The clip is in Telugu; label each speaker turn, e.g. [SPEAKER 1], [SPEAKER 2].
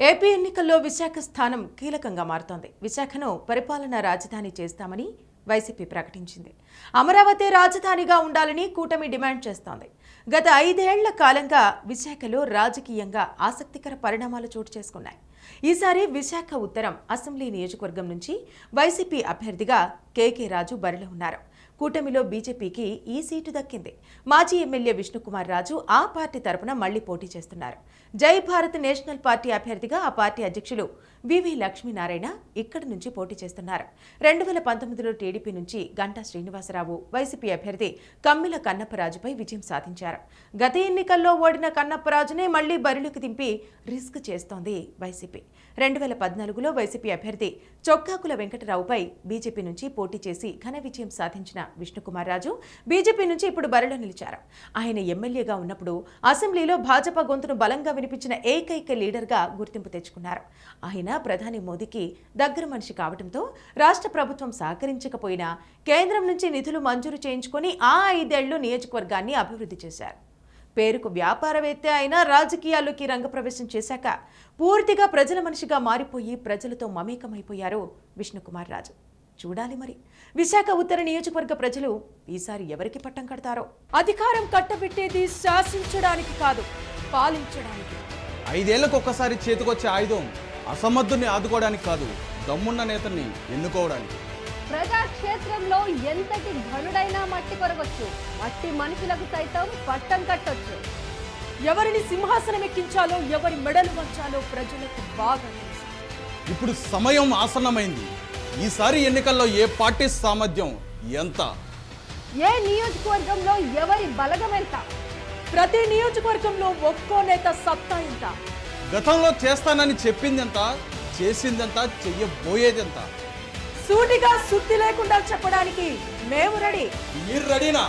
[SPEAKER 1] ఏపీ ఎన్నికల్లో విశాఖ స్థానం కీలకంగా మారుతోంది. విశాఖను పరిపాలనా రాజధాని చేస్తామని వైసీపీ ప్రకటించింది. అమరావతి రాజధానిగా ఉండాలని కూటమి డిమాండ్ చేస్తోంది. గత 5 ఏళ్ల కాలంగా విశాఖలో రాజకీయంగా ఆసక్తికర పరిణామాలు చోటు చేసుకున్నాయి. ఈసారి విశాఖ ఉత్తరం అసెంబ్లీ నియోజకవర్గం నుంచి వైసీపీ అభ్యర్థిగా కేకే రాజు బరిలో ఉన్నారు. కూటమిలో బీజేపీకి ఈ సీటు దక్కింది. మాజీ ఎమ్మెల్యే విష్ణుకుమార్ రాజు ఆ పార్టీ తరపున మళ్లీ పోటీ చేస్తున్నారు. జై భారత్ నేషనల్ పార్టీ అభ్యర్థిగా ఆ పార్టీ అధ్యక్షులు వివి లక్ష్మీనారాయణ ఇక్కడి నుంచి పోటీ చేస్తున్నారు. 2019లో టీడీపీ నుంచి గంటా శ్రీనివాసరావు, వైసీపీ అభ్యర్థి కమ్మిల కన్నప్పరాజుపై విజయం సాధించారు. గత ఎన్నికల్లో ఓడిన కన్నప్పరాజునే మళ్లీ బరిలోకి దింపి రిస్క్ చేస్తోంది వైసీపీ. 2014లో వైసీపీ అభ్యర్థి చొక్కాకుల వెంకటరావుపై బీజేపీ నుంచి పోటీ చేసి ఘన విజయం సాధించిన విష్ణుకుమార్ రాజు బీజేపీ నుంచి ఇప్పుడు బరిలో నిలిచారు. ఆయన ఎమ్మెల్యేగా ఉన్నప్పుడు అసెంబ్లీలో భాజపా గొంతును బలంగా వినిపించిన ఏకైక లీడర్గా గుర్తింపు తెచ్చుకున్నారు. ఆయన ప్రధాని మోదీకి దగ్గర మనిషి కావడంతో రాష్ట్ర ప్రభుత్వం సహకరించకపోయినా కేంద్రం నుంచి నిధులు మంజూరు చేయించుకొని ఆ 5 ఏళ్లు నియోజకవర్గాన్ని అభివృద్ధి చేశారు. పేరుకు వ్యాపారవేత్త అయినా రాజకీయాల్లోకి రంగప్రవేశం చేశాక పూర్తిగా ప్రజల మనిషిగా మారిపోయి ప్రజలతో మమేకమైపోయారు విష్ణుకుమార్ రాజు. చూడాలి మరి విశాఖ ఉత్తర నియోజకవర్గ ప్రజలు ఈసారి ఎవరికి పట్టం కడతారో. అధికారం కట్టబెట్టేది శాసించడానికి కాదు, పాలించడానికి.
[SPEAKER 2] 5 ఏళ్లకు ఒక్కసారి చేతికొచ్చే ఆయుధం అసమర్థుని ఆదుకోవడానికి కాదు, దమ్మున్న నేతల్ని ఎన్నుకోవడానికి.
[SPEAKER 3] ప్రజాక్షేత్రంలో ఎంతటి ఘనుడైనా మట్టి కొరగొచ్చు, మట్టి మనుషులకు సైతం పట్టం కట్టొచ్చు.
[SPEAKER 1] ఎవరిని సింహాసనం ఎక్కించాలో, ఎవరి మెడలు వంచాలో ప్రజలకు బాగా తెలుసు.
[SPEAKER 2] ఇప్పుడు సమయం ఆసన్నమైంది. ఈసారి ఎన్నికల్లో ఏ పార్టీ సామర్థ్యం ఎంత,
[SPEAKER 3] ఏ నియోజకవర్గంలో ఎవరి బలగం ఎంత,
[SPEAKER 1] ప్రతి నియోజకవర్గంలో ఒక్కో నేత సత్తా ఎంత,
[SPEAKER 2] గతంలో చేస్తానని చెప్పిందెంత, చేసిందెంత, చెయ్యబోయేదెంత,
[SPEAKER 1] సూటిగా సుత్తి లేకుండా చెప్పడానికి మేము రెడీ.
[SPEAKER 2] మీరు రెడీనా?